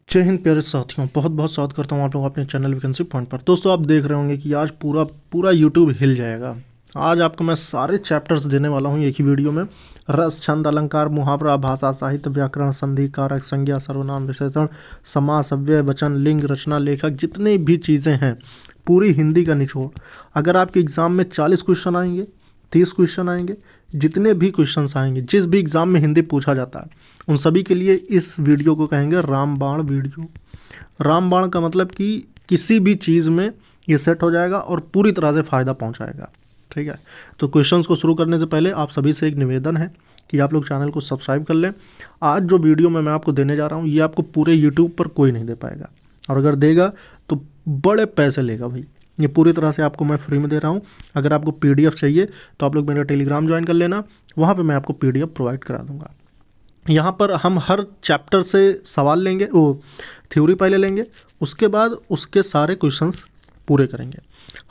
जय हिंद प्यारे साथियों, बहुत बहुत स्वागत करता हूँ आप लोग अपने चैनल वैकेंसी पॉइंट पर। दोस्तों आप देख रहे होंगे कि आज पूरा पूरा यूट्यूब हिल जाएगा। आज आपको मैं सारे चैप्टर्स देने वाला हूँ एक ही वीडियो में। रस, छंद, अलंकार, मुहावरा, भाषा, साहित्य, व्याकरण, संधि, कारक, संज्ञा, सर्वनाम, विशेषण, समास, अव्यय, वचन, लिंग, रचना, लेखक, जितनी भी चीज़ें हैं पूरी हिंदी का निचोड़। अगर आपके एग्ज़ाम में 40 क्वेश्चन आएंगे, 30 क्वेश्चन आएंगे, जितने भी क्वेश्चंस आएंगे, जिस भी एग्ज़ाम में हिंदी पूछा जाता है, उन सभी के लिए इस वीडियो को कहेंगे रामबाण वीडियो। रामबाण का मतलब कि किसी भी चीज़ में ये सेट हो जाएगा और पूरी तरह से फ़ायदा पहुंचाएगा। ठीक है, तो क्वेश्चंस को शुरू करने से पहले आप सभी से एक निवेदन है कि आप लोग चैनल को सब्सक्राइब कर लें। आज जो वीडियो मैं आपको देने जा रहा हूँ ये आपको पूरे यूट्यूब पर कोई नहीं दे पाएगा, और अगर देगा तो बड़े पैसे लेगा भाई। ये पूरी तरह से आपको मैं फ्री में दे रहा हूँ। अगर आपको PDF चाहिए तो आप लोग मेरा टेलीग्राम ज्वाइन कर लेना, वहाँ पे मैं आपको PDF प्रोवाइड करा दूँगा। यहाँ पर हम हर चैप्टर से सवाल लेंगे, वो थ्योरी पहले लेंगे, उसके बाद उसके सारे क्वेश्चंस पूरे करेंगे।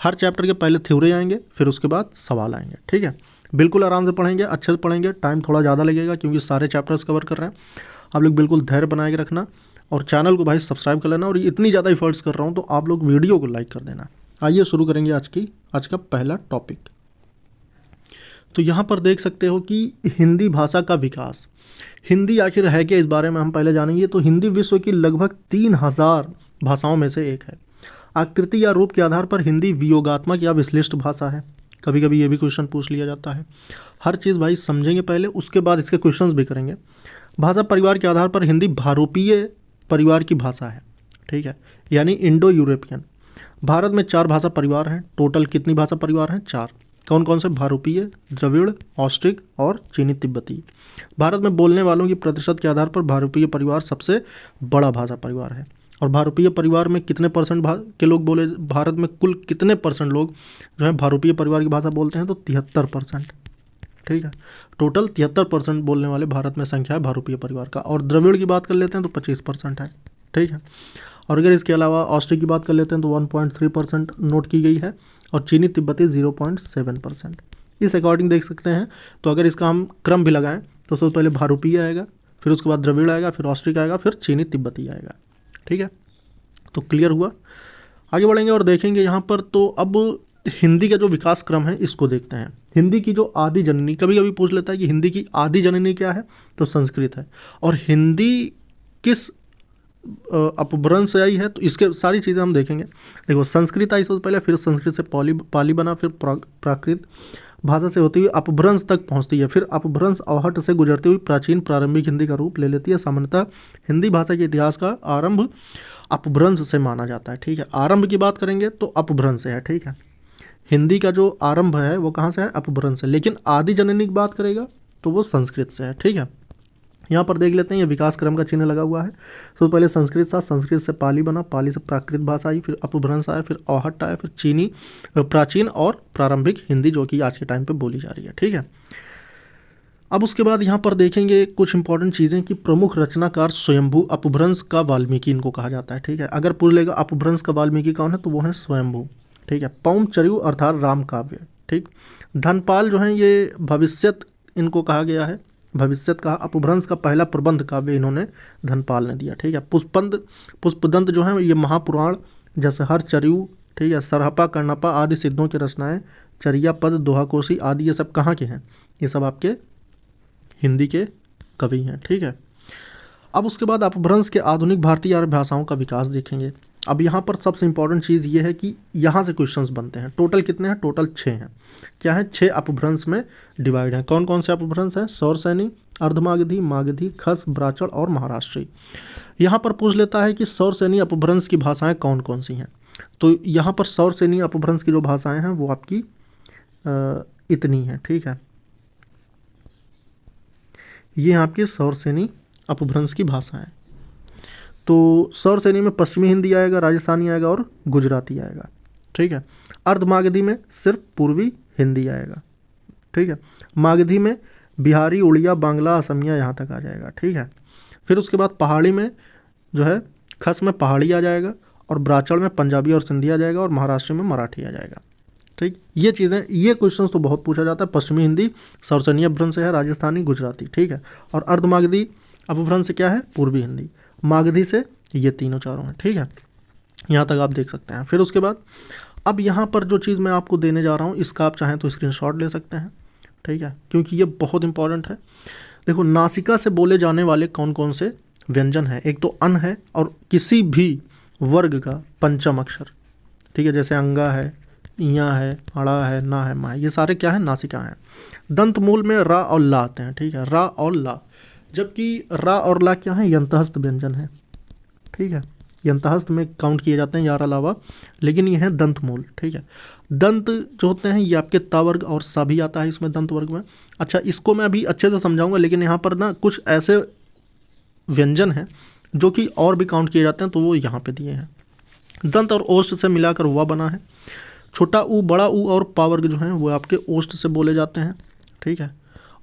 हर चैप्टर के पहले थ्योरी आएंगे, फिर उसके बाद सवाल आएंगे। ठीक है, बिल्कुल आराम से पढ़ेंगे, अच्छे से पढ़ेंगे। टाइम थोड़ा ज़्यादा लगेगा क्योंकि सारे चैप्टर्स कवर कर रहे हैं। आप लोग बिल्कुल धैर्य बनाए के रखना और चैनल को भाई सब्सक्राइब कर लेना। और इतनी ज़्यादा एफर्ट्स कर रहा हूँ तो आप लोग वीडियो को लाइक कर देना। आइए शुरू करेंगे आज का पहला टॉपिक। तो यहाँ पर देख सकते हो कि हिंदी भाषा का विकास। हिंदी आखिर है क्या, इस बारे में हम पहले जानेंगे। तो हिंदी विश्व की लगभग 3000 भाषाओं में से एक है। आकृति या रूप के आधार पर हिंदी वियोगात्मक या विश्लिष्ट भाषा है। कभी कभी ये भी क्वेश्चन पूछ लिया जाता है। हर चीज़ भाई समझेंगे पहले, उसके बाद इसके क्वेश्चंस भी करेंगे। भाषा परिवार के आधार पर हिंदी भारोपीय परिवार की भाषा है। ठीक है, यानी इंडो यूरोपियन। भारत में 4 भाषा परिवार हैं। टोटल कितनी भाषा परिवार हैं? 4। कौन कौन से? भारोपीय, द्रविड़, ऑस्ट्रिक और चीनी तिब्बती। भारत में बोलने वालों की प्रतिशत के आधार पर भारोपीय परिवार सबसे बड़ा भाषा परिवार है। और भारोपीय परिवार में कितने परसेंट के लोग बोले, भारत में कुल कितने परसेंट लोग जो है भारोपीय परिवार की भाषा बोलते हैं? तो 73%। ठीक है, टोटल 73% बोलने वाले भारत में संख्या है भारोपीय परिवार का। और द्रविड़ की बात कर लेते हैं तो 25% है। ठीक है, और अगर इसके अलावा ऑस्ट्रिक की बात कर लेते हैं तो 1.3% नोट की गई है, और चीनी तिब्बती 0.7%। इस अकॉर्डिंग देख सकते हैं। तो अगर इसका हम क्रम भी लगाएं तो सबसे पहले भारोपीय आएगा, फिर उसके बाद द्रविड़ आएगा, फिर ऑस्ट्रिक आएगा, फिर चीनी तिब्बती आएगा। ठीक है, तो क्लियर हुआ। आगे बढ़ेंगे और देखेंगे यहाँ पर। तो अब हिंदी का जो विकास क्रम है इसको देखते हैं। हिंदी की जो आदि जननी, कभी कभी पूछ लेता है कि हिंदी की आदि जननी क्या है, तो संस्कृत है। और हिंदी किस अपभ्रंश से आई है, तो इसके सारी चीज़ें हम देखेंगे। देखो, संस्कृत आई सबसे पहले, फिर संस्कृत से पाली बना, फिर प्राकृत भाषा से होती हुई अपभ्रंश तक पहुंचती है, फिर अपभ्रंश अवहट से गुजरती हुई प्राचीन प्रारंभिक हिंदी का रूप ले लेती है। सामान्यतः हिंदी भाषा के इतिहास का आरंभ अपभ्रंश से माना जाता है। ठीक है, आरंभ की बात करेंगे तो अपभ्रंश से है। ठीक है, हिंदी का जो आरंभ है वो कहाँ से है? अपभ्रंश से। लेकिन आदि जननी की बात करेगा तो वो संस्कृत से है। ठीक है, यहाँ पर देख लेते हैं, ये विकास क्रम का चिन्ह लगा हुआ है। सबसे पहले संस्कृत था, संस्कृत से पाली बना, पाली से प्राकृत भाषा आई, फिर अपभ्रंश आया, फिर अवहट्ट आया, फिर चीनी प्राचीन और प्रारंभिक हिंदी जो कि आज के टाइम पे बोली जा रही है। ठीक है, अब उसके बाद यहाँ पर देखेंगे कुछ इंपॉर्टेंट चीज़ें कि प्रमुख रचनाकार स्वयंभू अपभ्रंश का वाल्मीकि इनको कहा जाता है। ठीक है, अगर पूछ लेगा अपभ्रंश का वाल्मीकि कौन है, तो वो है स्वयंभू। ठीक है, पौम चरयु अर्थात राम काव्य। ठीक, धनपाल जो है ये भविष्यत इनको कहा गया है, भविष्यत कहा। अपभ्रंश का पहला प्रबंध काव्य इन्होंने धनपाल ने दिया। ठीक है, पुष्पदंत जो है ये महापुराण, जैसे हर चरयू, ठीक है, सरहपा, कर्णपा आदि सिद्धों की रचनाएं, चरिया पद, दोहाकोशी आदि, ये सब कहाँ के हैं? ये सब आपके हिंदी के कवि हैं। ठीक है, अब उसके बाद अपभ्रंश के आधुनिक भारतीय आर्य भाषाओं का विकास देखेंगे। अब यहाँ पर सबसे इंपॉर्टेंट चीज़ ये है कि यहाँ से क्वेश्चंस बनते हैं। टोटल कितने हैं? टोटल 6 हैं। क्या है? 6 अपभ्रंश में डिवाइड हैं। कौन कौन से अपभ्रंश हैं? सौरसैनी, अर्धमागधी, मागधी, खस, ब्राचल और महाराष्ट्री। यहाँ पर पूछ लेता है कि सौरसैनी अपभ्रंश की भाषाएं कौन कौन सी हैं। तो यहाँ पर सौरसैनी अपभ्रंश की जो भाषाएं हैं वो आपकी इतनी हैं। ठीक है, ये आपकी सौरसैनी अपभ्रंश की भाषा है। तो सौरसैनी में पश्चिमी हिंदी आएगा, राजस्थानी आएगा और गुजराती आएगा। ठीक है, अर्धमागधी में सिर्फ पूर्वी हिंदी आएगा। ठीक है, मागधी में बिहारी, उड़िया, बांग्ला, असमिया यहाँ तक आ जाएगा। ठीक है, फिर उसके बाद पहाड़ी में जो है, खस में पहाड़ी आ जाएगा, और ब्राचल में पंजाबी और सिंधी आ जाएगा, और महाराष्ट्र में मराठी आ जाएगा। ठीक, ये चीज़ें, ये क्वेश्चन तो बहुत पूछा जाता है। पश्चिमी हिंदी सौरसैनी अपभ्रंश से है, राजस्थानी, गुजराती। ठीक है, और अर्धमागधी अपभ्रंश से क्या है? पूर्वी हिंदी। मागधी से ये तीनों चारों हैं, ठीक है। यहाँ तक आप देख सकते हैं। फिर उसके बाद अब यहाँ पर जो चीज़ मैं आपको देने जा रहा हूँ इसका आप चाहें तो स्क्रीनशॉट ले सकते हैं, ठीक है, क्योंकि ये बहुत इंपॉर्टेंट है। देखो, नासिका से बोले जाने वाले कौन कौन से व्यंजन हैं। एक तो अन है और किसी भी वर्ग का पंचम अक्षर, ठीक है, जैसे अंगा है, इया है, अड़ा है, ना है, मा है, ये सारे क्या है, नासिका हैं। दंत मूल में रा और ला आते हैं, ठीक है, रा और ला, जबकि रा और ला क्या है, यंतहस्त व्यंजन है, ठीक है, यंतहस्त में काउंट किए जाते हैं यार अलावा, लेकिन ये हैं दंत मूल, ठीक है। दंत जो होते हैं ये आपके ता वर्ग और सा भी आता है इसमें, दंत वर्ग में। अच्छा, इसको मैं अभी अच्छे से समझाऊंगा, लेकिन यहाँ पर ना कुछ ऐसे व्यंजन हैं जो कि और भी काउंट किए जाते हैं, तो वो यहाँ पे दिए हैं। दंत और ओष्ठ से मिलाकर वा बना है। छोटा ऊ, बड़ा ऊ और पा वर्ग जो हैं वो आपके ओष्ठ से बोले जाते हैं, ठीक है।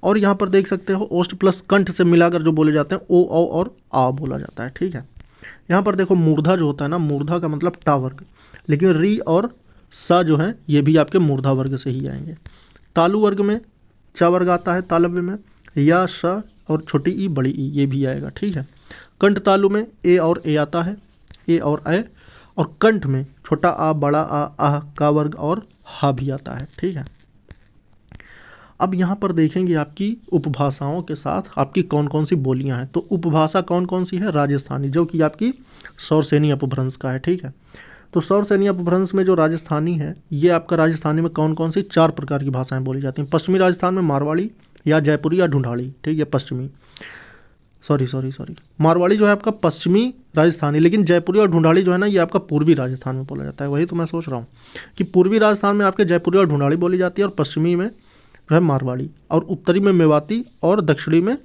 और यहाँ पर देख सकते हो ओष्ठ प्लस कंठ से मिलाकर जो बोले जाते हैं ओ, औ और आ बोला जाता है, ठीक है। यहाँ पर देखो मूर्धा जो होता है ना, मूर्धा का मतलब टा वर्ग, लेकिन री और सा जो है ये भी आपके मूर्धा वर्ग से ही आएंगे। तालु वर्ग में चा वर्ग आता है तालव्य में, या श और छोटी ई बड़ी ई ये भी आएगा, ठीक है। कंठ तालु में ए और ए आता है, ए और ए, और कंठ में छोटा आ, बड़ा आ, आह, का वर्ग और हा भी आता है, ठीक है। अब यहाँ पर देखेंगे आपकी उपभाषाओं के साथ आपकी कौन कौन सी बोलियाँ हैं। तो उपभाषा कौन कौन सी है, राजस्थानी, जो कि आपकी सौरसेनी अपभ्रंश का है, ठीक है। तो सौरसेनी अपभ्रंश में जो राजस्थानी है, ये आपका राजस्थानी में कौन कौन सी 4 प्रकार की भाषाएं बोली जाती हैं। पश्चिमी राजस्थान में मारवाड़ी या जयपुरी या ढूंढाड़ी, ठीक है, पश्चिमी, सॉरी मारवाड़ी जो है आपका पश्चिमी राजस्थानी, लेकिन जयपुरी और ढूंढाड़ी जो है ना ये आपका पूर्वी राजस्थान में बोला जाता है। वही तो मैं सोच रहा हूँ कि पूर्वी राजस्थान में आपके जयपुरी और ढूंढाड़ी बोली जाती है, और पश्चिमी में जो है मारवाड़ी, और उत्तरी में मेवाती, और दक्षिणी में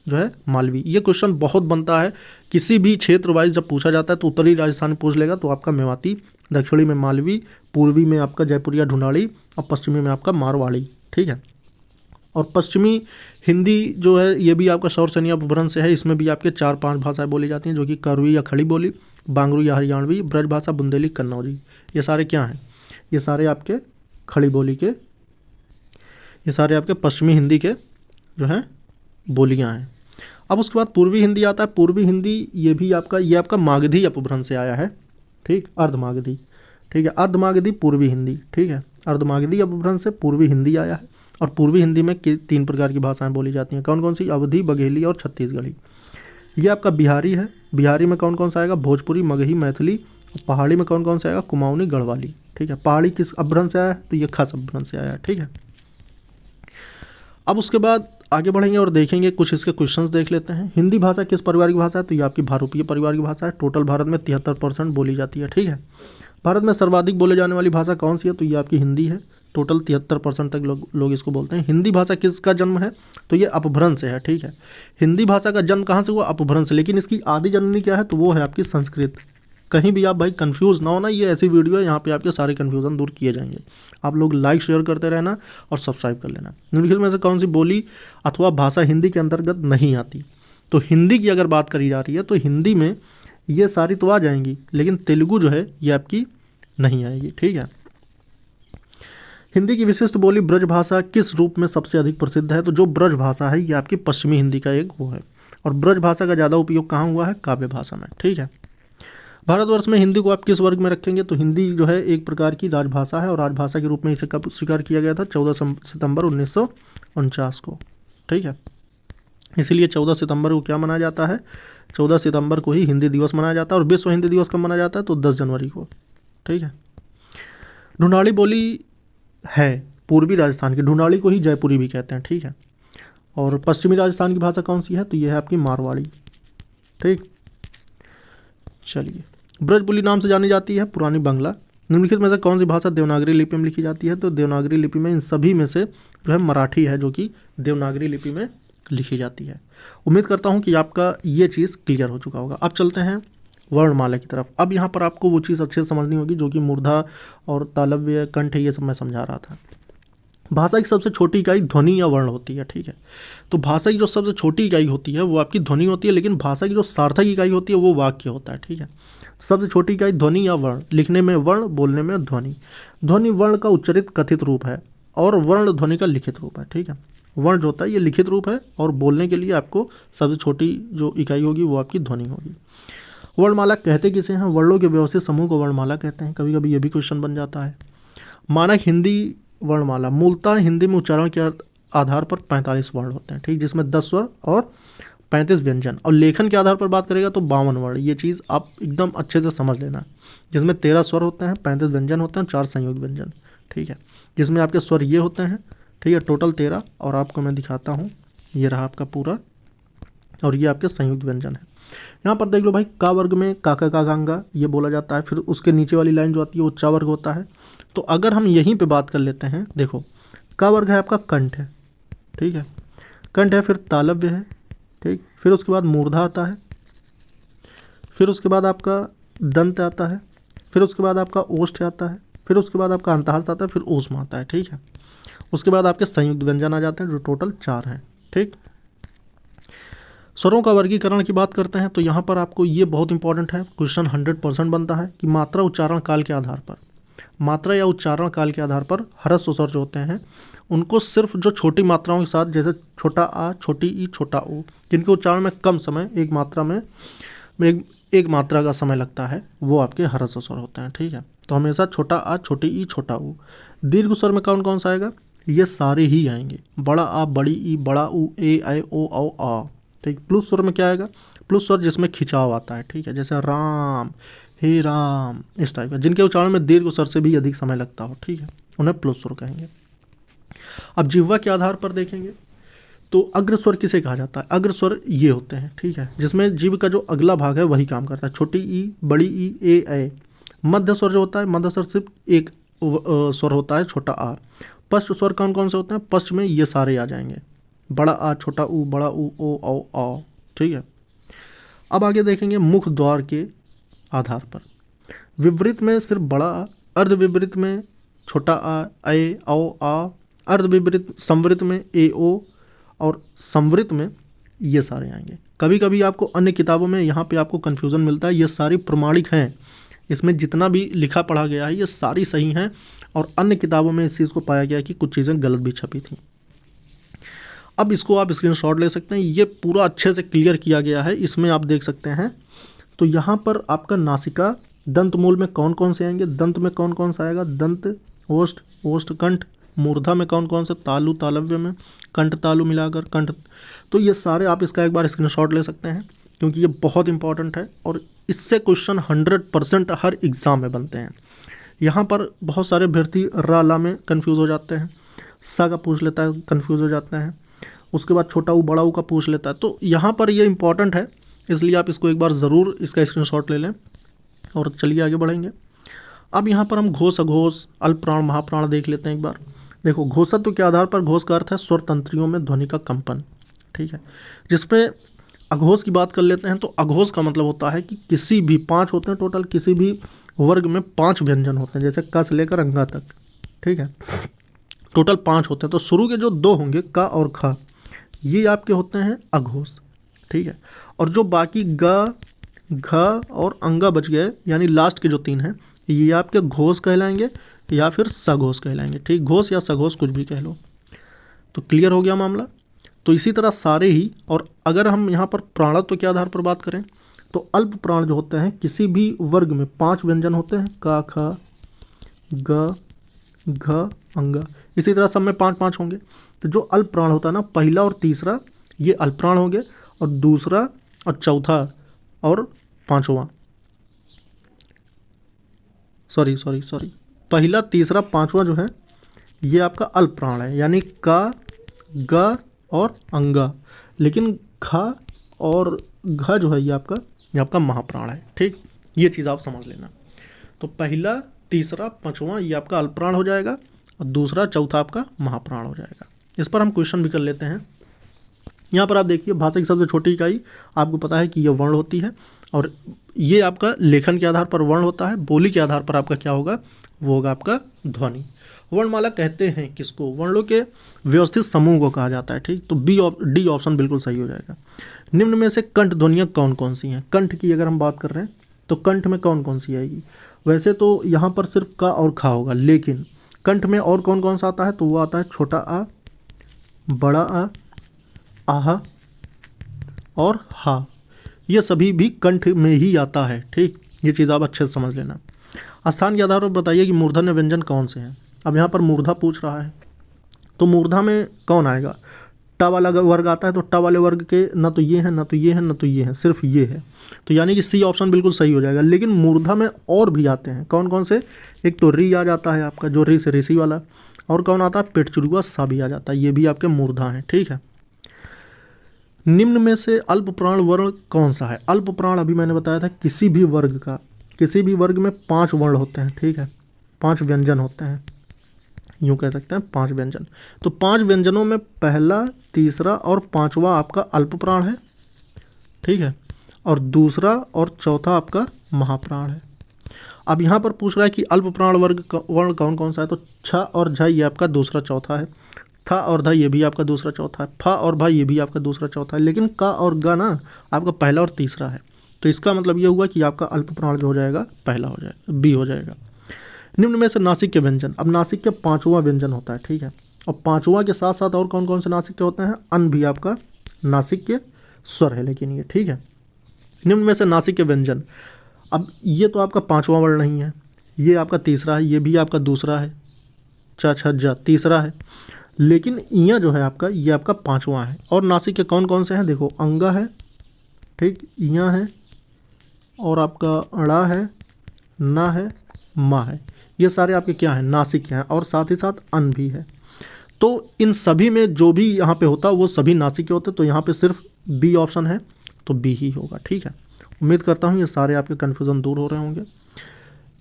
जो है मालवी। ये क्वेश्चन बहुत बनता है, किसी भी क्षेत्र वाइज जब पूछा जाता है तो उत्तरी राजस्थान पूछ लेगा तो आपका मेवाती, दक्षिणी में मालवी, पूर्वी में आपका जयपुरिया ढूंढाड़ी, और पश्चिमी में आपका मारवाड़ी, ठीक है। और पश्चिमी हिंदी जो है ये भी आपका सौरसेनी अपभ्रंश से है। इसमें भी आपके 4-5 भाषाएं बोली जाती हैं, जो कि करवी या खड़ी बोली, बांगरू या हरियाणवी, ब्रज भाषा, बुंदेली, कन्नौजी। ये सारे क्या हैं, ये सारे आपके खड़ी बोली के, ये सारे आपके पश्चिमी हिंदी के जो हैं बोलियां हैं। अब उसके बाद पूर्वी हिंदी आता है। पूर्वी हिंदी ये भी आपका, ये आपका मागधी अपभ्रंश से आया है, ठीक, अर्धमागधी, ठीक है, अर्धमागधी पूर्वी हिंदी, ठीक है, अर्धमागधी अपभ्रंश से पूर्वी हिंदी आया है। और पूर्वी हिंदी में 3 प्रकार की भाषाएं बोली जाती हैं, कौन कौन सी, अवधी, बघेली और छत्तीसगढ़ी। ये आपका बिहारी है। बिहारी में कौन कौन सा आएगा, भोजपुरी, मगही, मैथिली। पहाड़ी में कौन कौन सा आएगा, कुमाऊनी, गढ़वाली, ठीक है। पहाड़ी किस अपभ्रंश से आया है, तो ये खस अपभ्रंश से आया है, ठीक है। अब उसके बाद आगे बढ़ेंगे और देखेंगे कुछ इसके क्वेश्चंस देख लेते हैं। हिंदी भाषा किस परिवार की भाषा है, तो ये आपकी भारूपीय परिवार की भाषा है। टोटल भारत में 73% बोली जाती है, ठीक है। भारत में सर्वाधिक बोले जाने वाली भाषा कौन सी है, तो ये आपकी हिंदी है। टोटल 73% तक लोग इसको बोलते हैं। हिंदी भाषा किसका जन्म है, तो ये अपभ्रंश से है, ठीक है। हिंदी भाषा का जन्म कहाँ से हुआ, अपभ्रंश से, लेकिन इसकी आदि जननी क्या है, तो वो है आपकी संस्कृत। कहीं भी आप भाई कंफ्यूज ना होना, ये ऐसी वीडियो है यहाँ पे आपके सारे कन्फ्यूज़न दूर किए जाएंगे। आप लोग लाइक शेयर करते रहना और सब्सक्राइब कर लेना। निम्नलिखित में से कौन सी बोली अथवा भाषा हिंदी के अंतर्गत नहीं आती, तो हिंदी की अगर बात करी जा रही है तो हिंदी में ये सारी तो आ जाएंगी, लेकिन तेलुगु जो है ये आपकी नहीं आएगी, ठीक है। हिंदी की विशिष्ट बोली ब्रज भाषा किस रूप में सबसे अधिक प्रसिद्ध है, तो जो ब्रज भाषा है ये आपकी पश्चिमी हिंदी का एक वो है। और ब्रज भाषा का ज़्यादा उपयोग कहाँ हुआ है, काव्य भाषा में, ठीक है। भारतवर्ष में हिंदी को आप किस वर्ग में रखेंगे, तो हिंदी जो है एक प्रकार की राजभाषा है, और राजभाषा के रूप में इसे कब स्वीकार किया गया था, 14 सितंबर 1949 को, ठीक है। इसीलिए 14 सितंबर को क्या मनाया जाता है, 14 सितंबर को ही हिंदी दिवस मनाया जाता है। और विश्व हिंदी दिवस कब मनाया जाता है, तो 10 जनवरी को, ठीक है। ढूंढाड़ी बोली है पूर्वी राजस्थान की, ढूंढाड़ी को ही जयपुरी भी कहते हैं, ठीक है। और पश्चिमी राजस्थान की भाषा कौन सी है, तो यह है आपकी मारवाड़ी, ठीक। चलिए, ब्रजबुली नाम से जानी जाती है पुरानी बांग्ला। निम्नलिखित में से कौन सी भाषा देवनागरी लिपि में लिखी जाती है, तो देवनागरी लिपि में इन सभी में से जो है मराठी है, जो कि देवनागरी लिपि में लिखी जाती है। उम्मीद करता हूँ कि आपका ये चीज़ क्लियर हो चुका होगा। अब चलते हैं वर्णमाला की तरफ। अब यहाँ पर आपको वो चीज़ अच्छे से समझनी होगी जो कि मूर्धा और तालव्य, कंठ, ये सब मैं समझा रहा था। भाषा की सबसे छोटी इकाई ध्वनि या वर्ण होती है, ठीक है। तो भाषा की जो सबसे छोटी इकाई होती है वो आपकी ध्वनि होती है, लेकिन भाषा की जो सार्थक इकाई होती है वो वाक्य होता है, ठीक है। सबसे छोटी इकाई ध्वनि या वर्ण, लिखने में वर्ण, बोलने में ध्वनि। ध्वनि वर्ण का उच्चरित कथित रूप है और वर्ण ध्वनि का लिखित रूप है, ठीक है। वर्ण जो होता है ये लिखित रूप है, और बोलने के लिए आपको सबसे छोटी जो इकाई होगी वो आपकी ध्वनि होगी। वर्णमाला कहते किसे हैं? वर्णों के व्यवस्थित समूह को वर्णमाला कहते हैं। कभी कभी ये भी क्वेश्चन बन जाता है। मानक हिंदी वर्णमाला, मूलतः हिंदी में उच्चारण के आधार पर 45 वर्ण होते हैं, ठीक, जिसमें 10 स्वर और 35 व्यंजन, और लेखन के आधार पर बात करेगा तो 52 वर्ण। ये चीज़ आप एकदम अच्छे से समझ लेना, जिसमें 13 स्वर होते हैं, 35 व्यंजन होते हैं, 4 संयुक्त व्यंजन, ठीक है, जिसमें आपके स्वर ये होते हैं, ठीक है, टोटल 13। और आपको मैं दिखाता हूँ, ये रहा आपका पूरा, और ये आपके संयुक्त व्यंजन है। यहाँ पर देख लो भाई, का वर्ग में काका का गांगा ये बोला जाता है, फिर उसके नीचे वाली लाइन जो आती है वो चा वर्ग होता है। तो अगर हम यहीं पे बात कर लेते हैं, देखो का वर्ग है आपका कंठ है, ठीक है, कंठ है, फिर तालव्य है, ठीक, फिर उसके बाद मूर्धा आता है, फिर उसके बाद आपका दंत आता है, फिर उसके बाद आपका ओष्ठ आता है, फिर उसके बाद आपका अंतःस्थ आता है, फिर ऊष्म आता है, ठीक है। उसके बाद आपके संयुक्त व्यंजन आ जाते हैं जो टोटल 4 हैं, ठीक। स्वरों का वर्गीकरण की बात करते हैं तो यहाँ पर आपको ये बहुत इंपॉर्टेंट है, क्वेश्चन 100% बनता है कि मात्रा उच्चारण काल के आधार पर, मात्रा या उच्चारण काल के आधार पर ह्रस्व स्वर जो होते हैं उनको सिर्फ जो छोटी मात्राओं के साथ, जैसे छोटा आ, छोटी ई, छोटा ऊ, जिनके उच्चारण में कम समय, एक मात्रा में एक मात्रा का समय लगता है, वो आपके ह्रस्व स्वर होते हैं, ठीक है। तो हमेशा छोटा आ, छोटी ई, छोटा ऊ। दीर्घ स्वर में कौन कौन सा आएगा? ये सारे ही आएंगे, बड़ा आ, बड़ी ई, बड़ा ऊ, ए, ऐ, ओ, औ, आ, ठीक। प्लुस स्वर में क्या आएगा? प्लुस स्वर जिसमें खिंचाव आता है, ठीक है, जैसे राम, हे राम, इस टाइप का, जिनके उच्चारण में दीर्घ स्वर से भी अधिक समय लगता हो, ठीक है, उन्हें प्लुस स्वर कहेंगे। अब जिह्वा के आधार पर देखेंगे तो अग्र स्वर किसे कहा जाता है? अग्र स्वर ये होते हैं, ठीक है, जिसमें जीभ का जो अगला भाग है वही काम करता है, छोटी ई, बड़ी ई, ए, ऐ। मध्य स्वर जो होता है, मध्य स्वर सिर्फ एक स्वर होता है, छोटा आ। पश्च स्वर कौन कौन से होते हैं? पश्च में ये सारे आ जाएंगे, बड़ा आ, छोटा ऊ, बड़ा ऊ, ओ, औ, आ, ठीक है। अब आगे देखेंगे मुख द्वार के आधार पर। विपरीत में सिर्फ बड़ा आ, अर्ध विपरीत में छोटा आ, ऐ, औ, आ, अर्ध विपरीत संवृत में ए, ओ, और संवृत में ये सारे आएंगे। कभी कभी आपको अन्य किताबों में यहाँ पे आपको कन्फ्यूज़न मिलता है, ये सारी प्रमाणिक हैं, इसमें जितना भी लिखा पढ़ा गया है ये सारी सही हैं, और अन्य किताबों में इस चीज़ को पाया गया कि कुछ चीज़ें गलत भी छपी थी। अब इसको आप स्क्रीनशॉट ले सकते हैं, ये पूरा अच्छे से क्लियर किया गया है, इसमें आप देख सकते हैं। तो यहाँ पर आपका नासिका दंत मूल में कौन कौन से आएंगे, दंत में कौन कौन सा आएगा? दंत, ओष्ठ, ओष्ठ कंठ, मूर्धा में कौन कौन से? तालु, तालव्य में, कंठ तालु मिलाकर कंठ। तो ये सारे आप इसका एक बार स्क्रीनशॉट ले सकते हैं, क्योंकि ये बहुत इंपॉर्टेंट है और इससे क्वेश्चन 100% हर एग्ज़ाम में बनते हैं। यहाँ पर बहुत सारे अभ्यर्थी रा ला में कन्फ्यूज़ हो जाते हैं, सा का पूछ लेता है, कन्फ्यूज़ हो जाते हैं, उसके बाद छोटा ऊ, बड़ा ऊ का पूछ लेता है। तो यहाँ पर ये इंपॉर्टेंट है, इसलिए आप इसको एक बार ज़रूर इसका स्क्रीनशॉट ले लें। और चलिए आगे बढ़ेंगे। अब यहाँ पर हम घोष, अघोष, अल्प प्राण, महाप्राण देख लेते हैं एक बार। देखो, घोषत्व के आधार पर घोष का अर्थ है स्वर तंत्रियों में ध्वनि का कंपन, ठीक है। जिसमें अघोष की बात कर लेते हैं तो अघोष का मतलब होता है कि किसी भी 5 होते हैं टोटल, किसी भी वर्ग में 5 व्यंजन होते हैं, जैसे क से लेकर अंगा तक, ठीक है, टोटल 5 होते हैं। तो शुरू के जो 2 होंगे क और ख, ये आपके होते हैं अघोष, ठीक है। और जो बाकी ग, घ और अंगा बच गए, यानी लास्ट के जो 3 हैं, ये आपके घोष कहलाएंगे या फिर सघोष कहलाएंगे, ठीक, घोष या सघोष कुछ भी कह लो। तो क्लियर हो गया मामला। तो इसी तरह सारे ही। और अगर हम यहाँ पर प्राणत्व के आधार पर बात करें तो अल्प प्राण जो होते हैं, किसी भी वर्ग में 5 व्यंजन होते हैं, का, ख, ग, घ, अंगा, इसी तरह सब में 5-5 होंगे। तो जो अल्प प्राण होता है ना, पहला और तीसरा ये अल्प प्राण होंगे, और दूसरा और चौथा और पांचवा, सॉरी, पहला, तीसरा, पांचवा जो है ये आपका अल्प प्राण है, यानी का, ग और अंगा। लेकिन ख और घ जो है ये आपका महाप्राण है, ठीक, ये चीज़ आप समझ लेना। तो पहला, तीसरा, पांचवा ये आपका अल्प प्राण हो जाएगा, और दूसरा, चौथा आपका महाप्राण हो जाएगा। इस पर हम क्वेश्चन भी कर लेते हैं। यहाँ पर आप देखिए, भाषा की सबसे छोटी इकाई आपको पता है कि ये वर्ण होती है, और ये आपका लेखन के आधार पर वर्ण होता है, बोली के आधार पर आपका क्या होगा? वो होगा आपका ध्वनि। वर्णमाला कहते हैं किसको? वर्णों के व्यवस्थित समूह को कहा जाता है, ठीक। तो डी ऑप्शन बिल्कुल सही हो जाएगा। निम्न में से कंठ ध्वनियाँ कौन कौन सी हैं? कंठ की अगर हम बात कर रहे हैं तो कंठ में कौन कौन सी आएगी? वैसे तो यहाँ पर सिर्फ का और खा होगा, लेकिन कंठ में और कौन कौन सा आता है? तो वो आता है छोटा आ, बड़ा आ, आहा और हा। ये सभी भी कंठ में ही आता है। ठीक, ये चीज़ आप अच्छे से समझ लेना। स्थान के आधार पर बताइए कि मूर्धन्य व्यंजन कौन से हैं। अब यहाँ पर मूर्धा पूछ रहा है, तो मूर्धा में कौन आएगा? ट वाला अगर वर्ग आता है तो ट वाले वर्ग के न तो ये हैं, न तो ये हैं, न तो ये हैं, सिर्फ ये है। तो यानी कि सी ऑप्शन बिल्कुल सही हो जाएगा। लेकिन मूर्धा में और भी आते हैं, कौन कौन से? एक तो री आ जाता है आपका, जो री से ऋषि वाला, और कौन आता है? पेट चुरुआ सा भी आ जाता है। ये भी आपके मूर्धा हैं। ठीक है। निम्न में से अल्प प्राण वर्ण कौन सा है? अल्प प्राण अभी मैंने बताया था किसी भी वर्ग का, किसी भी वर्ग में 5 वर्ण होते हैं। ठीक है, 5 व्यंजन होते हैं, यूँ कह सकते हैं 5 व्यंजन। तो 5 व्यंजनों में पहला, तीसरा और पांचवा आपका अल्प प्राण है। ठीक है, और दूसरा और चौथा आपका महाप्राण है। अब यहाँ पर पूछ रहा है कि अल्प प्राण वर्ण कौन कौन सा है, तो छ और झ ये आपका दूसरा चौथा है, था और धा ये भी आपका दूसरा चौथा है, फा और भा ये भी आपका दूसरा चौथा है, लेकिन का और गा ना आपका पहला और तीसरा है। तो इसका मतलब ये हुआ कि आपका अल्प प्राण जो हो जाएगा पहला हो जाएगा, बी हो जाएगा। निम्न में से नासिक के व्यंजन। अब नासिक के 5वां व्यंजन होता है। ठीक है, और 5वां के साथ साथ और कौन कौन से नासिक के होते हैं? अन भी आपका नासिक के स्वर है, लेकिन ये ठीक है। निम्न में से नासिक के व्यंजन। अब ये तो आपका 5वां वर्ण नहीं है, ये आपका तीसरा है, ये भी आपका दूसरा है, च छ ज तीसरा है, लेकिन इया जो है आपका, ये आपका 5वां है। और नासिक के कौन कौन से हैं? देखो, अंगा है, ठीक, इया है, और आपका अड़ा है, ना है, माँ है। ये सारे आपके क्या हैं? नासिक हैं, और साथ ही साथ अन भी है। तो इन सभी में जो भी यहाँ पे होता वो सभी नासिक के होते, तो यहाँ पे सिर्फ बी ऑप्शन है, तो बी ही होगा। ठीक है, उम्मीद करता हूँ ये सारे आपके कन्फ्यूज़न दूर हो रहे होंगे।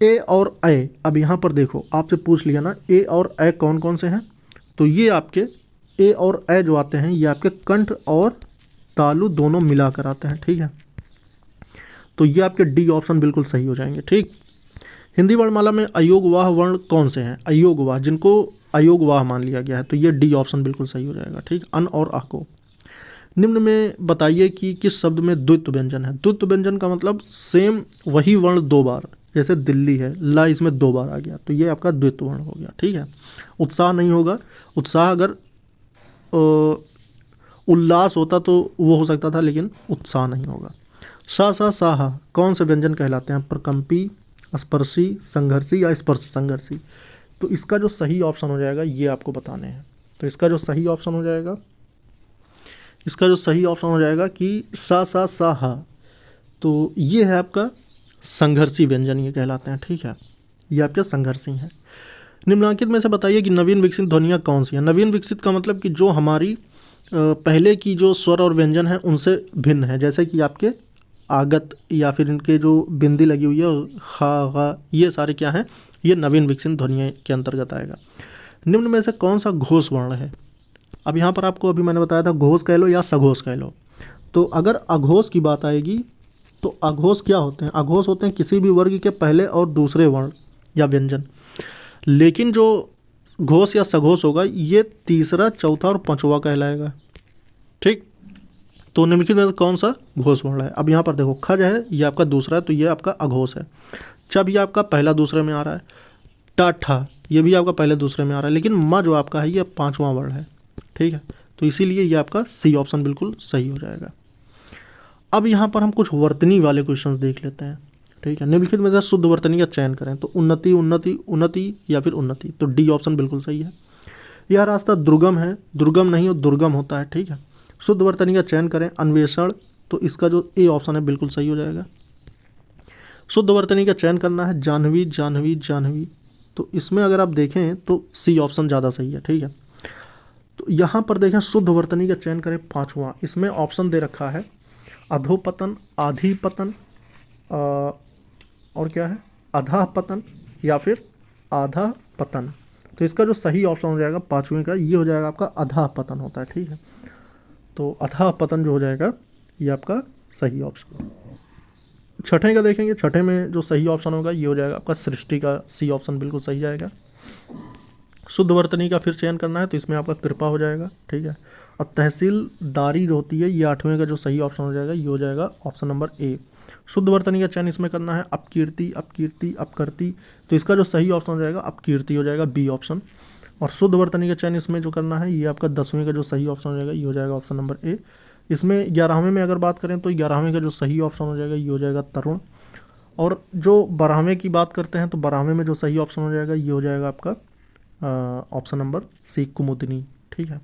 ए और ए, अब यहाँ पर देखो आपसे पूछ लिया ना, ए और ए कौन कौन से हैं, तो ये आपके ए और ए जो आते हैं ये आपके कंठ और तालु दोनों मिलाकर आते हैं। ठीक है, तो ये आपके डी ऑप्शन बिल्कुल सही हो जाएंगे। ठीक, हिंदी वर्णमाला में अयोगवाह वर्ण कौन से हैं? अयोगवाह, जिनको अयोगवाह मान लिया गया है, तो ये डी ऑप्शन बिल्कुल सही हो जाएगा। ठीक, अन और आ को। निम्न में बताइए कि किस शब्द में द्वित्व व्यंजन है। द्वित्व व्यंजन का मतलब सेम वही वर्ण 2 बार, जैसे दिल्ली है, ला इसमें 2 बार आ गया, तो ये आपका द्वित्व वर्ण हो गया। ठीक है, उत्साह नहीं होगा, उत्साह अगर उल्लास होता तो वो हो सकता था, लेकिन उत्साह नहीं होगा। सा सा साहा कौन से व्यंजन कहलाते हैं? प्रकंपी, स्पर्शी, संघर्षी या स्पर्श संघर्षी। तो इसका जो सही ऑप्शन हो जाएगा ये आपको बताने हैं। तो इसका जो सही ऑप्शन हो जाएगा, इसका जो सही ऑप्शन हो जाएगा कि सा सा साहा, तो ये है आपका संघर्षी व्यंजन, ये कहलाते हैं। ठीक है, ये आपके संघर्षी हैं। निम्नलिखित में से बताइए कि नवीन विकसित ध्वनियाँ कौन सी हैं। नवीन विकसित का मतलब कि जो हमारी पहले की जो स्वर और व्यंजन हैं उनसे भिन्न है, जैसे कि आपके आगत या फिर इनके जो बिंदी लगी हुई है, खा गा, ये सारे क्या हैं? ये नवीन विकसित ध्वनियों के अंतर्गत आएगा। निम्न में से कौन सा घोष वर्ण है? अब यहाँ पर आपको अभी मैंने बताया था घोष कह लो या सघोष कह लो। तो अगर अघोष की बात आएगी तो अघोष क्या होते हैं? अघोष होते हैं किसी भी वर्ग के पहले और दूसरे वर्ण या व्यंजन। लेकिन जो घोष या सघोष होगा ये तीसरा, चौथा और पांचवा कहलाएगा। ठीक, तो निम्नलिखित में कौन सा घोष वर्ण है? अब यहाँ पर देखो, खज है ये आपका दूसरा है, तो ये आपका अघोष है। च भी आपका पहला दूसरे में आ रहा है, टा ठा ये भी आपका पहले दूसरे में आ रहा है, लेकिन म जो आपका है ये 5वां वर्ण है। ठीक है, तो इसीलिए ये आपका सी ऑप्शन बिल्कुल सही हो जाएगा। अब यहाँ पर हम कुछ वर्तनी वाले क्वेश्चंस देख लेते हैं। ठीक है, निम्नलिखित में से शुद्ध वर्तनी का चयन करें, तो उन्नति, उन्नति, उन्नति या फिर उन्नति, तो डी ऑप्शन बिल्कुल सही है। यह रास्ता दुर्गम है, दुर्गम नहीं हो दुर्गम होता है। ठीक है, शुद्ध वर्तनी का चयन करें, अन्वेषण, तो इसका जो ए ऑप्शन है बिल्कुल सही हो जाएगा। शुद्ध वर्तनी का चयन करना है, जाह्नवी, जाह्नवी, जाह्नवी, तो इसमें अगर आप देखें तो सी ऑप्शन ज़्यादा सही है। ठीक है, तो यहाँ पर देखें शुद्ध वर्तनी का चयन करें 5वां, इसमें ऑप्शन दे रखा है अधोपतन, आधिपतन, और क्या है, अधा पतन या फिर आधा पतन। तो इसका जो सही ऑप्शन हो जाएगा 5वें का, ये हो जाएगा आपका अधा पतन होता है। ठीक है, तो अधा पतन जो हो जाएगा ये आपका सही ऑप्शन। छठे का देखेंगे, छठे में जो सही ऑप्शन होगा ये हो जाएगा आपका सृष्टि का सी ऑप्शन बिल्कुल सही जाएगा। शुद्ध वर्तनी का फिर चयन करना है, तो इसमें आपका कृपा हो जाएगा। ठीक है, और तहसीलदारी जो होती है ये 8वें का जो सही ऑप्शन हो जाएगा ये हो जाएगा ऑप्शन नंबर ए। शुद्ध वर्तनी का चयन इसमें करना है, अपकीर्ति, अपकीर्ति, अपकर्ती, तो इसका जो सही ऑप्शन हो जाएगा अपकीर्ति हो जाएगा, बी ऑप्शन। और शुद्ध वर्तनी का चयन इसमें जो करना है ये आपका 10वें का जो सही ऑप्शन हो जाएगा ये हो जाएगा ऑप्शन नंबर ए, इसमें 11वें में अगर बात करें तो 11वें का जो सही ऑप्शन हो जाएगा ये हो जाएगा तरुण। और जो 12वें की बात करते हैं तो 12वें में जो सही ऑप्शन हो जाएगा ये हो जाएगा आपका ऑप्शन नंबर सी कुमुदिनी। ठीक है,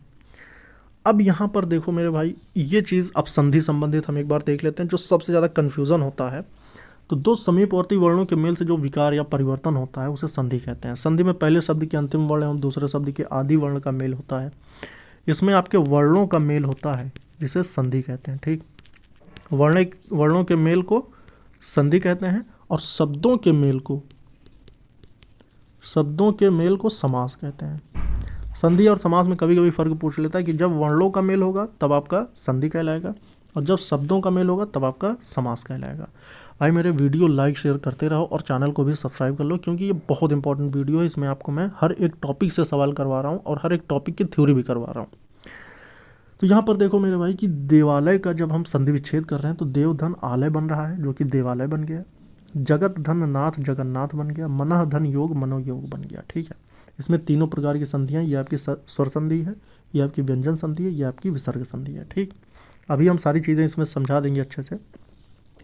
अब यहाँ पर देखो मेरे भाई, ये चीज़ अब संधि संबंधित हम एक बार देख लेते हैं। जो सबसे ज़्यादा कन्फ्यूज़न होता है, तो दो समीपवर्ती वर्णों के मेल से जो विकार या परिवर्तन होता है उसे संधि कहते हैं। संधि में पहले शब्द के अंतिम वर्ण एवं दूसरे शब्द के आदि वर्ण का मेल होता है। इसमें आपके वर्णों का मेल होता है जिसे संधि कहते हैं। ठीक, वर्णों के मेल को संधि कहते हैं और शब्दों के मेल को समास कहते हैं। संधि और समास में कभी कभी फर्क पूछ लेता है कि जब वर्णों का मेल होगा तब आपका संधि कहलाएगा और जब शब्दों का मेल होगा तब आपका समास कहलाएगा। भाई मेरे वीडियो लाइक शेयर करते रहो और चैनल को भी सब्सक्राइब कर लो, क्योंकि ये बहुत इंपॉर्टेंट वीडियो है। इसमें आपको मैं हर एक टॉपिक से सवाल करवा रहा हूँ और हर एक टॉपिक की थ्योरी भी करवा रहा हूँ। तो यहाँ पर देखो मेरे भाई कि देवालय का जब हम संधि विच्छेद कर रहे हैं तो देव धन आलय बन रहा है जो कि देवालय बन गया। जगत धन नाथ जगन्नाथ बन गया। मनः धन योग मनोयोग बन गया। ठीक है, इसमें तीनों प्रकार की संधियाँ, ये आपकी स्वर संधि है, ये आपकी व्यंजन संधि है, ये आपकी विसर्ग संधि है। ठीक, अभी हम सारी चीज़ें इसमें समझा देंगे अच्छे से।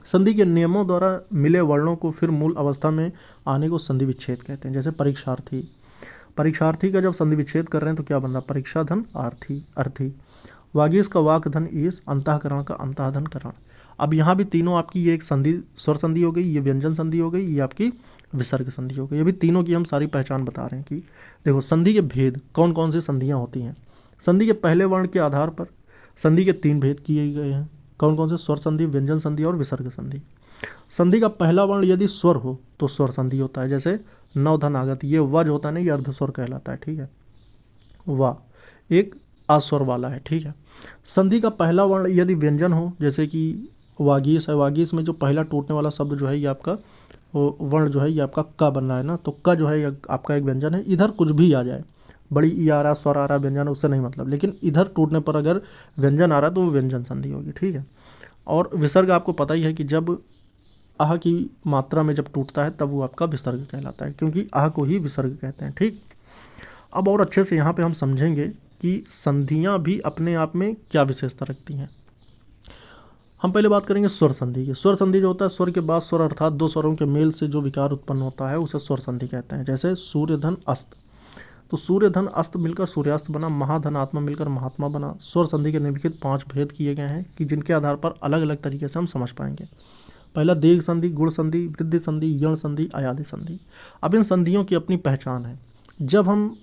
संधि के नियमों द्वारा मिले वर्णों को फिर मूल अवस्था में आने को संधि विच्छेद कहते हैं। जैसे परीक्षार्थी का जब संधि विच्छेद कर रहे हैं तो क्या बन रहा है? परीक्षा धन अर्थी। वागीश का वाक धन ईश, अंतःकरण का अंतःधन करण। अब यहाँ भी तीनों आपकी, ये एक संधि स्वर संधि हो गई, ये व्यंजन संधि हो गई, ये आपकी विसर्ग संधि हो गई। ये भी तीनों की हम सारी पहचान बता रहे हैं कि देखो संधि के भेद कौन कौन सी संधियाँ होती हैं। संधि के पहले वर्ण के आधार पर संधि के 3 भेद किए गए हैं। कौन कौन से? स्वर संधि, व्यंजन संधि और विसर्ग संधि। संधि का पहला वर्ण यदि स्वर हो तो स्वर संधि होता है। जैसे नवधन आगत, ये व जो होता है ना, ये अर्धस्वर कहलाता है। ठीक है, वा एक अस्वर वाला है। ठीक है, संधि का पहला वर्ण यदि व्यंजन हो, जैसे कि वागीश है, वागीश में जो पहला टूटने वाला शब्द जो है ये आपका वर्ण जो है ये आपका क बन रहा है ना, तो क जो है ये आपका एक व्यंजन है। इधर कुछ भी आ जाए, बड़ी ई आ रहा, स्वर आ रहा, व्यंजन, उससे नहीं मतलब, लेकिन इधर टूटने पर अगर व्यंजन आ रहा है तो वो व्यंजन संधि होगी। ठीक है, और विसर्ग आपको पता ही है कि जब आह की मात्रा में जब टूटता है तब वो आपका विसर्ग कहलाता है, क्योंकि आह को ही विसर्ग कहते हैं। ठीक, अब और अच्छे से यहाँ पे हम समझेंगे कि संधियाँ भी अपने आप में क्या विशेषता रखती हैं। हम पहले बात करेंगे स्वर संधि की। स्वर संधि जो होता है, स्वर के बाद स्वर अर्थात दो स्वरों के मेल से जो विकार उत्पन्न होता है उसे स्वर संधि कहते हैं। जैसे सूर्य धन अस्त, तो सूर्य धन अस्त मिलकर सूर्यास्त बना, महाधन आत्मा मिलकर महात्मा बना। स्वर संधि के निम्नलिखित 5 भेद किए गए हैं कि जिनके आधार पर अलग अलग तरीके से हम समझ पाएंगे। पहला दीर्घ संधि, गुण संधि, वृद्धि संधि, यण संधि, अयादि संधि। अब इन संधियों की अपनी पहचान है। जब हम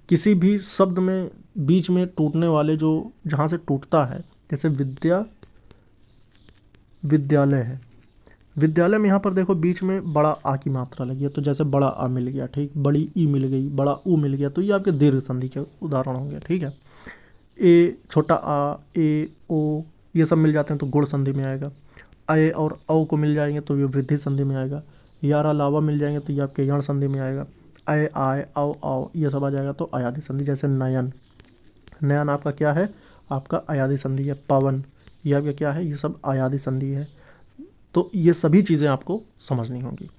किसी भी शब्द में बीच में टूटने वाले जो जहाँ से टूटता है, जैसे विद्यालय है, विद्यालय में यहाँ पर देखो बीच में बड़ा आ की मात्रा लगी है, तो जैसे बड़ा आ मिल गया। ठीक, बड़ी ई मिल गई, बड़ा ऊ मिल गया, तो ये आपके दीर्घ संधि के उदाहरण होंगे। ठीक है, ए, छोटा आ, ए, ओ, ये सब मिल जाते हैं तो गुण संधि में आएगा। अय और औ को मिल जाएंगे तो ये वृद्धि संधि में आएगा। यारा लावा मिल जाएंगे तो ये आपके यण संधि में आएगा। अय आय औ औ ये सब आ जाएगा तो अयादि संधि। जैसे नयन आपका क्या है? आपका अयादि संधि है। पवन ये आपका क्या है? ये सब अयादि संधि है। तो ये सभी चीज़ें आपको समझनी होंगी।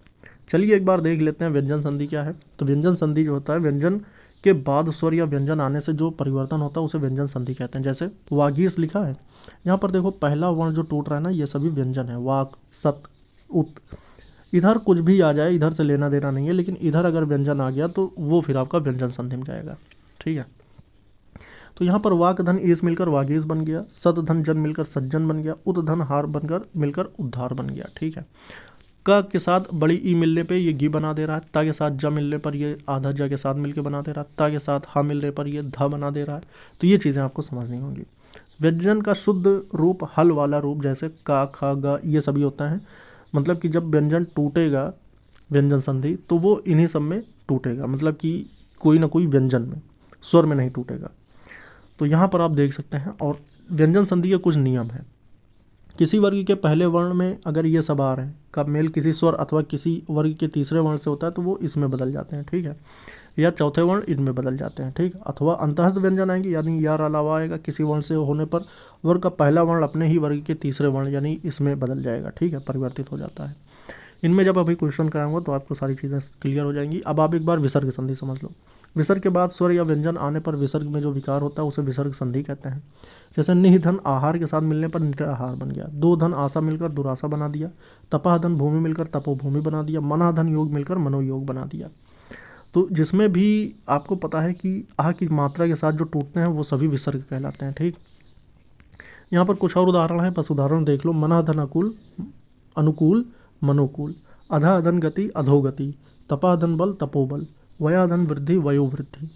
चलिए एक बार देख लेते हैं व्यंजन संधि क्या है। तो व्यंजन संधि जो होता है, व्यंजन के बाद स्वर या व्यंजन आने से जो परिवर्तन होता है उसे व्यंजन संधि कहते हैं। जैसे वागीश लिखा है, यहाँ पर देखो पहला वर्ण जो टूट रहा है ना, ये सभी व्यंजन है। वाक, सत, उत, इधर कुछ भी आ जाए, इधर से लेना देना नहीं है, लेकिन इधर अगर व्यंजन आ गया तो वो फिर आपका व्यंजन संधि में जाएगा। ठीक है, तो यहाँ पर वाक धन ईस मिलकर वागीश बन गया। सत धन जन मिलकर सज्जन बन गया। उत धन हार बनकर मिलकर उद्धार बन गया। ठीक है, क के साथ बड़ी ई मिलने पे ये गी बना दे रहा है। ता के साथ ज मिलने पर ये आधा ज के साथ मिलकर बना दे रहा है। ता के साथ हा मिलने पर ये ध बना दे रहा है। तो ये चीज़ें आपको समझनी होंगी। व्यंजन का शुद्ध रूप हल वाला रूप, जैसे का, ख, ग, ये सभी होता है। मतलब कि जब व्यंजन टूटेगा, व्यंजन संधि, तो वो इन्हीं सब में टूटेगा, मतलब कि कोई ना कोई व्यंजन में, स्वर में नहीं टूटेगा। तो यहाँ पर आप देख सकते हैं। और व्यंजन संधि के कुछ नियम हैं। किसी वर्ग के पहले वर्ण में अगर ये सब आ रहे हैं, का मेल किसी स्वर अथवा किसी वर्ग के तीसरे वर्ण से होता है तो वो इसमें बदल जाते हैं। ठीक है, या चौथे वर्ण इनमें बदल जाते हैं। ठीक, अथवा अंतःस्थ व्यंजन आएंगे, यानी यार अलावा आएगा किसी वर्ण से होने पर वर्ग का पहला वर्ण अपने ही वर्ग के तीसरे वर्ण यानी इसमें बदल जाएगा। ठीक है, परिवर्तित हो जाता है। इनमें जब अभी क्वेश्चन कराऊंगा तो आपको सारी चीज़ें क्लियर हो जाएंगी। अब आप एक बार विसर्ग संधि समझ लो। विसर्ग के बाद स्वर या व्यंजन आने पर विसर्ग में जो विकार होता है उसे विसर्ग संधि कहते हैं। जैसे निह धन आहार के साथ मिलने पर निराहार बन गया, दो धन आशा मिलकर दुराशा बना दिया, तपाह धन भूमि मिलकर तपोभूमि बना दिया, मना धन योग मिलकर मनोयोग बना दिया। तो जिसमें भी आपको पता है कि आह की मात्रा के साथ जो टूटते हैं वो सभी विसर्ग कहलाते हैं। ठीक, यहाँ पर कुछ और उदाहरण है, बस उदाहरण देख लो। मना धन अकुल अनुकूल मनोकूल, अधा धन गति अधोगति, तपा धन बल तपोबल, वया धन वृद्धि वयोवृद्धि,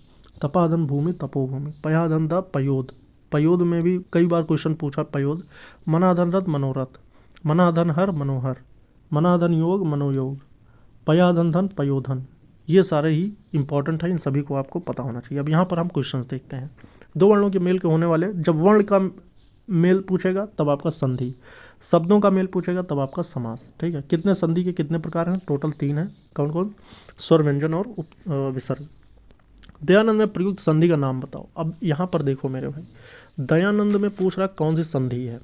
तपा धन भूमि तपोभूमि, पया धन द पयोद। पयोद में भी कई बार क्वेश्चन पूछा पयोद। मना धन रथ मनोरथ, मना धन हर मनोहर, मना धन योग मनोयोग, पया धन धन पयोधन। ये सारे ही इंपॉर्टेंट है, इन सभी को आपको पता होना चाहिए। अब यहाँ पर हम क्वेश्चन देखते हैं। दो वर्णों के मेल के होने वाले, जब वर्ण का मेल पूछेगा तब आपका संधि, शब्दों का मेल पूछेगा तब आपका समास। ठीक है, कितने संधि के कितने प्रकार हैं? टोटल 3 हैं। कौन कौन? स्वर, व्यंजन और विसर्ग। दयानंद में प्रयुक्त संधि का नाम बताओ। अब यहाँ पर देखो मेरे भाई, दयानंद में पूछ रहा कौन सी संधि है।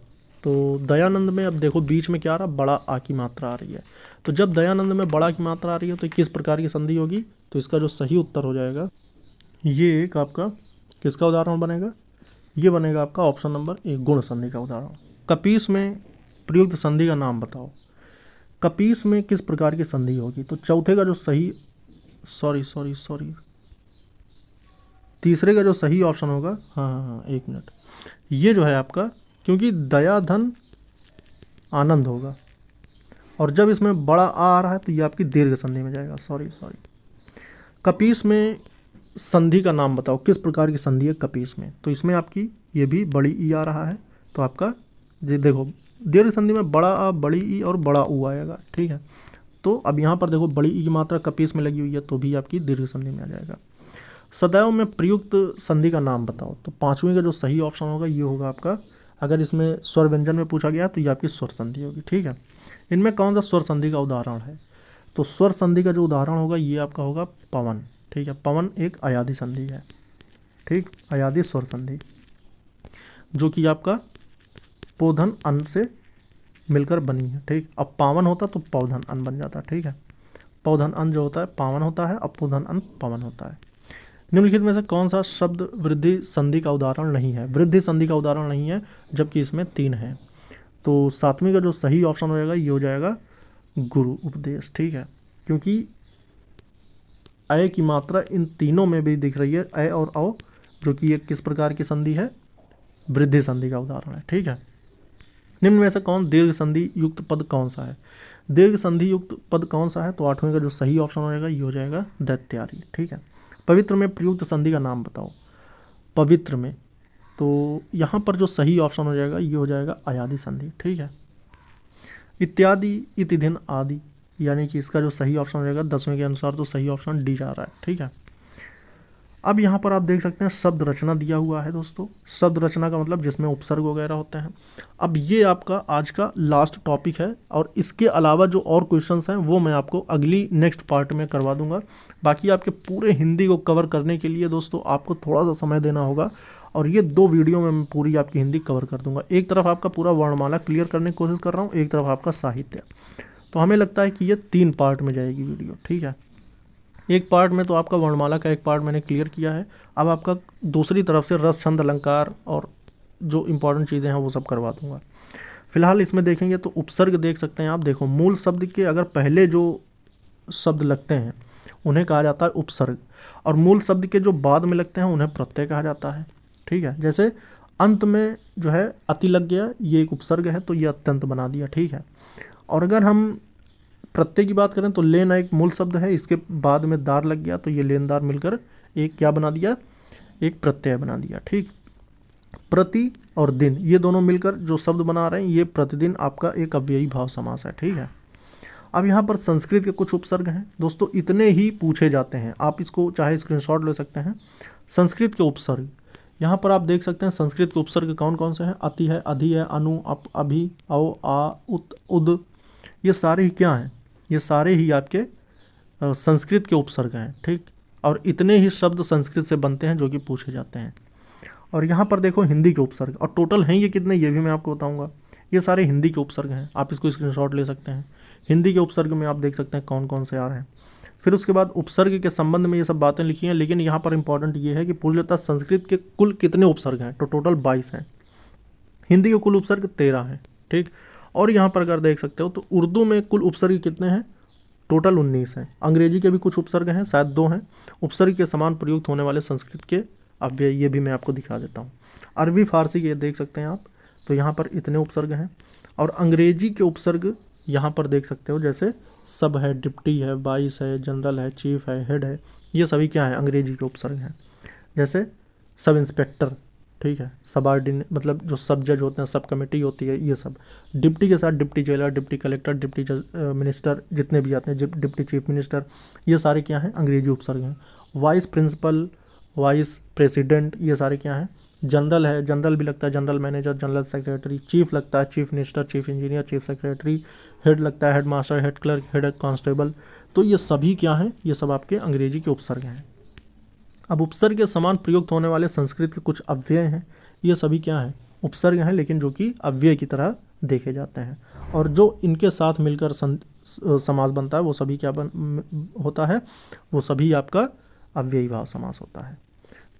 तो दयानंद में अब देखो बीच में क्या आ रहा, बड़ा आ की मात्रा आ रही है। तो जब दयानंद में बड़ा की मात्रा आ रही है तो किस प्रकार की संधि होगी? तो इसका जो सही उत्तर हो जाएगा, ये एक आपका किसका उदाहरण बनेगा? ये बनेगा आपका ऑप्शन नंबर 1, गुण संधि का उदाहरण। कपीस में प्रयुक्त संधि का नाम बताओ। कपीस में किस प्रकार की संधि होगी? तो चौथे का जो सही सॉरी तीसरे का जो सही ऑप्शन होगा, हाँ 1 मिनट, ये जो है आपका, क्योंकि दया धन आनंद होगा और जब इसमें बड़ा आ रहा है तो ये आपकी दीर्घ संधि में जाएगा। सॉरी कपीस में संधि का नाम बताओ, किस प्रकार की संधि है कपीस में? तो इसमें आपकी ये भी बड़ी ई आ रहा है, तो आपका ये देखो दीर्घ संधि में बड़ा आ, बड़ी ई और बड़ा ऊ आएगा। ठीक है, तो अब यहाँ पर देखो बड़ी ई की मात्रा कपीस में लगी हुई है तो भी आपकी दीर्घ संधि में आ जाएगा। सदैव में प्रयुक्त संधि का नाम बताओ। तो 5वें का जो सही ऑप्शन होगा ये होगा आपका, अगर इसमें स्वर व्यंजन में पूछा गया तो ये आपकी स्वर संधि होगी। ठीक है, इनमें कौन सा स्वर संधि का उदाहरण है? तो स्वर संधि का जो उदाहरण होगा ये आपका होगा पवन। ठीक है, पवन एक अयादी संधि है। ठीक, अयादी स्वर संधि जो कि आपका पोधन अन्न से मिलकर बनी है। ठीक, अब पावन होता तो पौधन अन्न बन जाता। ठीक है, पौधन अन्न जो होता है पावन होता है, अब पोधन अन्न पवन होता है। निम्नलिखित में से कौन सा शब्द वृद्धि संधि का उदाहरण नहीं है? वृद्धि संधि का उदाहरण नहीं है, जबकि इसमें 3 है। तो 7वें का जो सही ऑप्शन हो जाएगा ये हो जाएगा गुरु उपदेश। ठीक है, क्योंकि अय की मात्रा इन तीनों में भी दिख रही है, अय और औ, जो कि एक किस प्रकार की संधि है? वृद्धि संधि का उदाहरण है। ठीक है, निम्न में से कौन दीर्घ संधि युक्त पद कौन सा है? दीर्घ संधि युक्त पद कौन सा है? तो 8वें का जो सही ऑप्शन हो जाएगा ये हो जाएगा दैत्यारी। ठीक है, पवित्र में प्रयुक्त संधि का नाम बताओ। पवित्र में, तो यहाँ पर जो सही ऑप्शन हो जाएगा ये हो जाएगा अयादी संधि। ठीक है, इत्यादि इति दिन आदि, यानी कि इसका जो सही ऑप्शन हो जाएगा 10वें के अनुसार तो सही ऑप्शन डी जा रहा है। ठीक है, अब यहाँ पर आप देख सकते हैं शब्द रचना दिया हुआ है दोस्तों। शब्द रचना का मतलब जिसमें उपसर्ग वगैरह होते हैं। अब ये आपका आज का लास्ट टॉपिक है और इसके अलावा जो और क्वेश्चंस हैं वो मैं आपको अगली नेक्स्ट पार्ट में करवा दूंगा। बाकी आपके पूरे हिंदी को कवर करने के लिए दोस्तों आपको थोड़ा सा समय देना होगा और ये 2 वीडियो में मैं पूरी आपकी हिंदी कवर कर दूंगा। एक तरफ आपका पूरा वर्णमाला क्लियर करने की कोशिश कर रहा हूँ, एक तरफ आपका साहित्य। तो हमें लगता है कि ये 3 पार्ट में जाएगी वीडियो। ठीक है, एक पार्ट में तो आपका वर्णमाला का एक पार्ट मैंने क्लियर किया है, अब आपका दूसरी तरफ से रस, छंद, अलंकार और जो इंपॉर्टेंट चीज़ें हैं वो सब करवा दूंगा। फिलहाल इसमें देखेंगे तो उपसर्ग देख सकते हैं आप। देखो मूल शब्द के अगर पहले जो शब्द लगते हैं उन्हें कहा जाता है उपसर्ग और मूल शब्द के जो बाद में लगते हैं उन्हें प्रत्यय कहा जाता है। ठीक है, जैसे अंत में जो है अति लग गया, ये एक उपसर्ग है तो ये अत्यंत बना दिया। ठीक है, और अगर हम प्रत्यय की बात करें तो लेना एक मूल शब्द है, इसके बाद में दार लग गया तो ये लेनदार मिलकर एक क्या बना दिया? एक प्रत्यय बना दिया। ठीक, प्रति और दिन ये दोनों मिलकर जो शब्द बना रहे हैं ये प्रतिदिन आपका एक अव्ययी भाव समास है। ठीक है, अब यहाँ पर संस्कृत के कुछ उपसर्ग हैं दोस्तों, इतने ही पूछे जाते हैं, आप इसको चाहे स्क्रीनशॉट ले सकते हैं। संस्कृत के उपसर्ग यहाँ पर आप देख सकते हैं। संस्कृत के उपसर्ग कौन कौन से हैं? अति है, अधि है, अनु, अप, अभि, औ, आ, उत, उद, ये सारे ही क्या हैं? ये सारे ही आपके संस्कृत के उपसर्ग हैं। ठीक, और इतने ही शब्द संस्कृत से बनते हैं जो कि पूछे जाते हैं। और यहाँ पर देखो हिंदी के उपसर्ग, और टोटल हैं ये कितने ये भी मैं आपको बताऊंगा। ये सारे हिंदी के उपसर्ग हैं, आप इसको स्क्रीनशॉट ले सकते हैं। हिंदी के उपसर्ग में आप देख सकते हैं कौन कौन से आ रहे हैं। फिर उसके बाद उपसर्ग के संबंध में ये सब बातें लिखी हैं, लेकिन यहाँ पर इंपॉर्टेंट ये है कि पूर्णतः संस्कृत के कुल कितने उपसर्ग हैं, तो टोटल 22 हैं। हिंदी के कुल उपसर्ग 13 हैं, ठीक। और यहाँ पर अगर देख सकते हो तो उर्दू में कुल उपसर्ग कितने हैं, टोटल 19 हैं। अंग्रेजी के भी कुछ उपसर्ग हैं, शायद 2 हैं। उपसर्ग के समान प्रयुक्त होने वाले संस्कृत के अव्यय ये भी मैं आपको दिखा देता हूँ। अरबी फारसी के देख सकते हैं आप, तो यहाँ पर इतने उपसर्ग हैं। और अंग्रेजी के उपसर्ग यहाँ पर देख सकते हो, जैसे सब है, डिप्टी है, वाइस है, जनरल है, चीफ है, हेड है, ये सभी क्या है, अंग्रेजी के उपसर्ग हैं। जैसे सब इंस्पेक्टर, ठीक है, सबऑर्डिनेट मतलब जो सब जज होते हैं, सब कमेटी होती है, ये सब। डिप्टी के साथ deputy jailer, deputy collector, deputy minister जितने भी आते हैं, डिप्टी चीफ मिनिस्टर, ये सारे क्या हैं, अंग्रेजी उपसर्ग हैं। वाइस प्रिंसिपल, वाइस प्रेसिडेंट, ये सारे क्या हैं, जनरल है, जनरल भी लगता है, general manager, general secretary. Chief लगता है, chief minister, chief engineer, chief secretary. Head लगता है, head master, head clerk, head constable. तो ये सभी क्या हैं, ये सब आपके अंग्रेजी के उपसर्ग हैं। अब उपसर्ग के समान प्रयुक्त होने वाले संस्कृत के कुछ अव्यय हैं, ये सभी क्या हैं, उपसर्ग हैं, लेकिन जो कि अव्यय की तरह देखे जाते हैं। और जो इनके साथ मिलकर समास बनता है वो सभी क्या होता है, वो सभी आपका अव्ययी भाव समास होता है।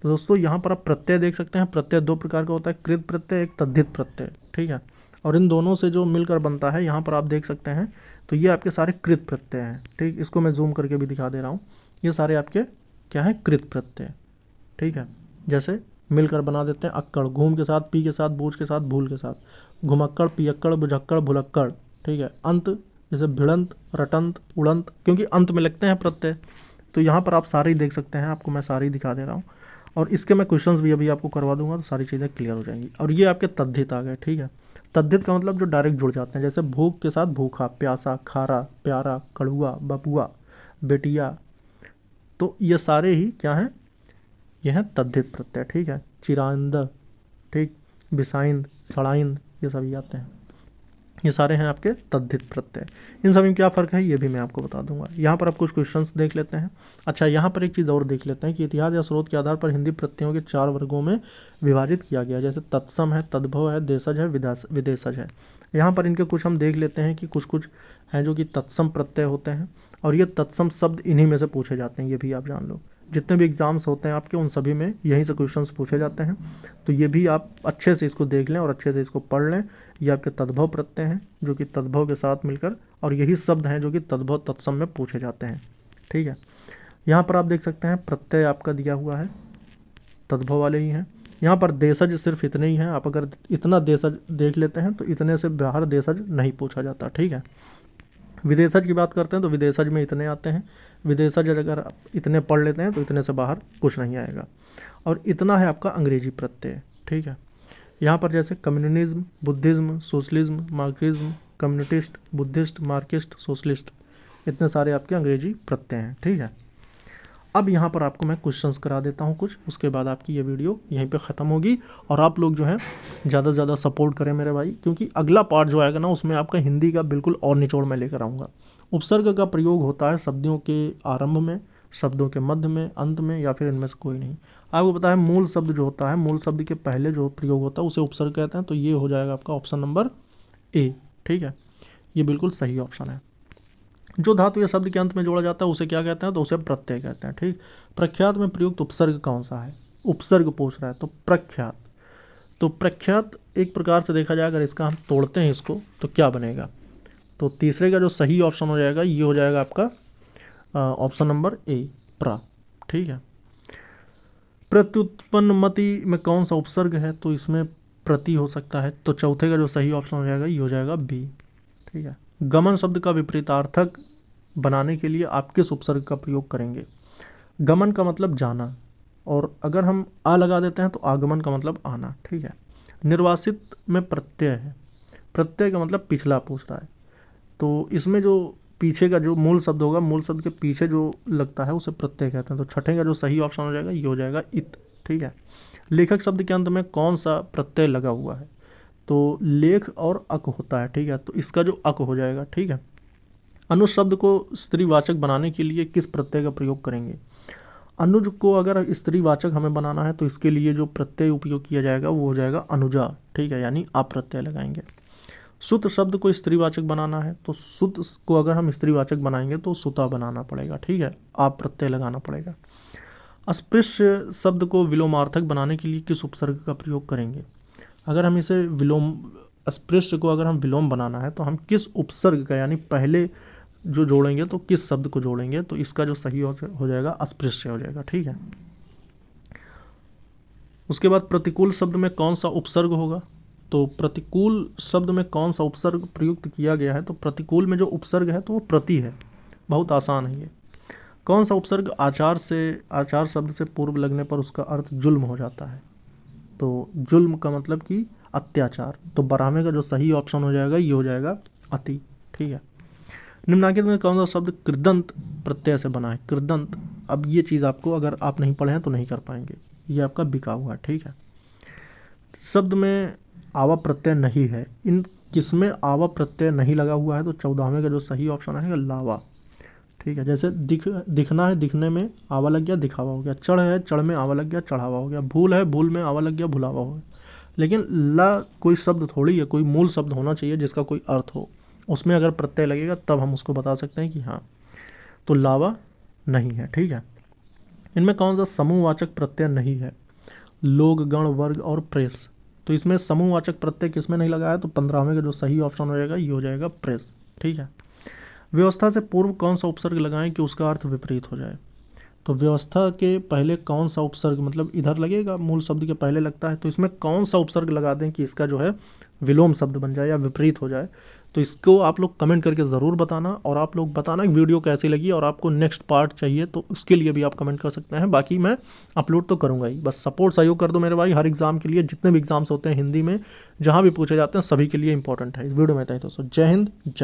तो दोस्तों यहाँ पर आप प्रत्यय देख सकते हैं। प्रत्यय 2 प्रकार का होता है, कृत प्रत्यय, एक तद्धित प्रत्यय, ठीक है। और इन दोनों से जो मिलकर बनता है, यहाँ पर आप देख सकते हैं, तो ये आपके सारे कृत प्रत्यय हैं, ठीक। इसको मैं जूम करके भी दिखा दे रहा हूँ। ये सारे आपके क्या है, कृत प्रत्यय, ठीक है। जैसे मिलकर बना देते हैं अक्कड़, घूम के साथ, पी के साथ, बूझ के साथ, भूल के साथ, घुमक्कड़, पियक्कड़, बुझक्कड़, भुलक्कड़, ठीक है। अंत जैसे भिड़ंत, रटंत, उड़ंत, क्योंकि अंत में लगते हैं प्रत्यय। तो यहाँ पर आप सारे ही देख सकते हैं, आपको मैं सारे ही दिखा दे रहा हूँ। और इसके मैं क्वेश्चंस भी अभी आपको करवा दूंगा, तो सारी चीज़ें क्लियर हो जाएंगी। और ये आपके तद्धित आ गए, ठीक है। तद्धित का मतलब जो डायरेक्ट जुड़ जाते हैं, जैसे भूख के साथ भूखा, प्यासा, खारा, प्यारा, कड़ुआ, बपुआ, बेटिया। तो ये सारे ही क्या हैं, ये हैं तद्धित प्रत्यय, ठीक है। चिरांद, ठीक, बिसाइंद, सड़ाइंद, ये सभी आते हैं। ये सारे हैं आपके तद्धित प्रत्यय। इन सभी में क्या फ़र्क है ये भी मैं आपको बता दूंगा। यहाँ पर आप कुछ क्वेश्चंस देख लेते हैं। अच्छा, यहाँ पर एक चीज़ और देख लेते हैं कि इतिहास या स्रोत के आधार पर हिंदी प्रत्ययों के 4 वर्गों में विभाजित किया गया, जैसे तत्सम है, तद्भव है, देशज है, विदेशज है। यहाँ पर इनके कुछ हम देख लेते हैं कि कुछ कुछ हैं जो कि तत्सम प्रत्यय होते हैं, और ये तत्सम शब्द इन्हीं में से पूछे जाते हैं, ये भी आप जान लो। जितने भी एग्ज़ाम्स होते हैं आपके, उन सभी में यहीं से क्वेश्चंस पूछे जाते हैं। तो ये भी आप अच्छे से इसको देख लें और अच्छे से इसको पढ़ लें। ये आपके तद्भव प्रत्यय हैं, जो कि तद्भव के साथ मिलकर, और यही शब्द हैं जो कि तद्भव तत्सम में पूछे जाते हैं, ठीक है। यहाँ पर आप देख सकते हैं प्रत्यय आपका दिया हुआ है, तद्भव वाले ही हैं। यहाँ पर देशज सिर्फ इतने ही हैं। आप अगर इतना देशज देख लेते हैं तो इतने से बाहर देशज नहीं पूछा जाता, ठीक है। विदेशज की बात करते हैं तो विदेशज में इतने आते हैं। विदेशज अगर आप इतने पढ़ लेते हैं तो इतने से बाहर कुछ नहीं आएगा। और इतना है आपका अंग्रेजी प्रत्यय, ठीक है। यहाँ पर जैसे communism, Buddhism, socialism, Marxism, communist, Buddhist, Marxist, socialist, इतने सारे आपके अंग्रेजी प्रत्यय हैं, ठीक है। अब यहाँ पर आपको मैं क्वेश्चंस करा देता हूँ कुछ, उसके बाद आपकी ये वीडियो यहीं पे ख़त्म होगी। और आप लोग जो है ज़्यादा से ज़्यादा सपोर्ट करें मेरे भाई, क्योंकि अगला पार्ट जो आएगा ना, उसमें आपका हिंदी का बिल्कुल और निचोड़ में लेकर आऊँगा। उपसर्ग का प्रयोग होता है शब्दों के आरंभ में, शब्दों के मध्य में, अंत में, या फिर इनमें से कोई नहीं। आपको पता है मूल शब्द जो होता है, मूल शब्द के पहले जो प्रयोग होता है उसे उपसर्ग कहते हैं। तो ये हो जाएगा आपका ऑप्शन नंबर ए, ठीक है। ये बिल्कुल सही ऑप्शन है। जो धातु या शब्द के अंत में जोड़ा जाता है उसे क्या कहते हैं, तो उसे प्रत्यय कहते हैं, ठीक। प्रख्यात में प्रयुक्त उपसर्ग कौन सा है, उपसर्ग पूछ रहा है, तो प्रख्यात। तो प्रख्यात एक प्रकार से देखा जाए, अगर इसका हम तोड़ते हैं इसको तो क्या बनेगा, तो तीसरे का जो सही ऑप्शन हो जाएगा ये हो जाएगा आपका ऑप्शन नंबर ए, प्रा, ठीक है। प्रत्युत्पन्नमति में कौन सा उपसर्ग है, तो इसमें प्रति हो सकता है, तो चौथे का जो सही ऑप्शन हो जाएगा ये हो जाएगा बी, ठीक है। गमन शब्द का विपरीतार्थक बनाने के लिए आप किस उपसर्ग का प्रयोग करेंगे। गमन का मतलब जाना, और अगर हम आ लगा देते हैं तो आगमन का मतलब आना, ठीक है। निर्वासित में प्रत्यय है, प्रत्यय का मतलब पिछला पूछ रहा है, तो इसमें जो पीछे का जो मूल शब्द होगा, मूल शब्द के पीछे जो लगता है उसे प्रत्यय कहते हैं। तो छठे का जो सही ऑप्शन हो जाएगा ये हो जाएगा इत, ठीक है। लेखक शब्द के अंत में कौन सा प्रत्यय लगा हुआ है, तो लेख और अक होता है, ठीक है। तो इसका जो अक हो जाएगा, ठीक है। अनुज शब्द को स्त्रीवाचक बनाने के लिए किस प्रत्यय का प्रयोग करेंगे। अनुज को अगर स्त्रीवाचक हमें बनाना है तो इसके लिए जो प्रत्यय उपयोग किया जाएगा वो हो जाएगा अनुजा, ठीक है, यानी आप प्रत्यय लगाएंगे। सुत शब्द को स्त्रीवाचक बनाना है तो सुत को अगर हम स्त्रीवाचक बनाएंगे तो सुता बनाना पड़ेगा, ठीक है, आप प्रत्यय लगाना पड़ेगा। अस्पृश्य शब्द को विलोमार्थक बनाने के लिए किस उपसर्ग का प्रयोग करेंगे? अगर हम इसे विलोम, अस्पृश्य को अगर हम विलोम बनाना है तो हम किस उपसर्ग का, यानी पहले जो जोड़ेंगे तो किस शब्द को जोड़ेंगे, तो इसका जो सही हो जाएगा अस्पृश्य हो जाएगा, ठीक है। उसके बाद प्रतिकूल शब्द में कौन सा उपसर्ग होगा? तो प्रतिकूल शब्द में कौन सा उपसर्ग प्रयुक्त किया गया है? तो प्रतिकूल में जो उपसर्ग है तो वो प्रति है, बहुत आसान है ये। कौन सा उपसर्ग आचार शब्द से पूर्व लगने पर उसका अर्थ जुल्म हो जाता है? तो जुल्म का मतलब कि अत्याचार, तो 12वें का जो सही ऑप्शन हो जाएगा ये हो जाएगा अति, ठीक है। निम्नलिखित में कौन सा शब्द कृदंत प्रत्यय से बना है? कृदंत, अब ये चीज़ आपको अगर आप नहीं पढ़े हैं तो नहीं कर पाएंगे, ये आपका बिका हुआ है, ठीक है। शब्द में आवा प्रत्यय नहीं है, इन किसमें आवा प्रत्यय नहीं लगा हुआ है? तो 14वें का जो सही ऑप्शन है लावा, ठीक है। जैसे दिखना है, दिखने में आवा लग गया दिखावा हो गया। चढ़ है, चढ़ में आवा लग गया चढ़ावा हो गया। भूल है, भूल में आवा लग गया भुलावा हो गया। लेकिन ला कोई शब्द थोड़ी है, कोई मूल शब्द होना चाहिए जिसका कोई अर्थ हो, उसमें अगर प्रत्यय लगेगा तब हम उसको बता सकते हैं कि हाँ, तो लावा नहीं है, ठीक है। इनमें कौन सा समूहवाचक प्रत्यय नहीं है? लोग, गण, वर्ग और प्रेस, तो इसमें समूहवाचक प्रत्यय किसमें नहीं लगा है? तो 15वें का जो सही ऑप्शन हो जाएगा ये हो जाएगा प्रेस, ठीक है। व्यवस्था से पूर्व कौन सा उपसर्ग लगाएं कि उसका अर्थ विपरीत हो जाए? तो व्यवस्था के पहले कौन सा उपसर्ग, मतलब इधर लगेगा, मूल शब्द के पहले लगता है, तो इसमें कौन सा उपसर्ग लगा दें कि इसका जो है विलोम शब्द बन जाए या विपरीत हो जाए? तो इसको आप लोग कमेंट करके ज़रूर बताना, और आप लोग बताना कि वीडियो कैसी लगी और आपको नेक्स्ट पार्ट चाहिए तो उसके लिए भी आप कमेंट कर सकते हैं। बाकी मैं अपलोड तो करूँगा ही, बस सपोर्ट सहयोग कर दो मेरे भाई। हर एग्ज़ाम के लिए जितने भी एग्ज़ाम्स होते हैं हिंदी में, जहाँ भी पूछे जाते हैं, सभी के लिए इंपॉर्टेंट है। इस वीडियो में था दोस्तों, जय हिंद, जय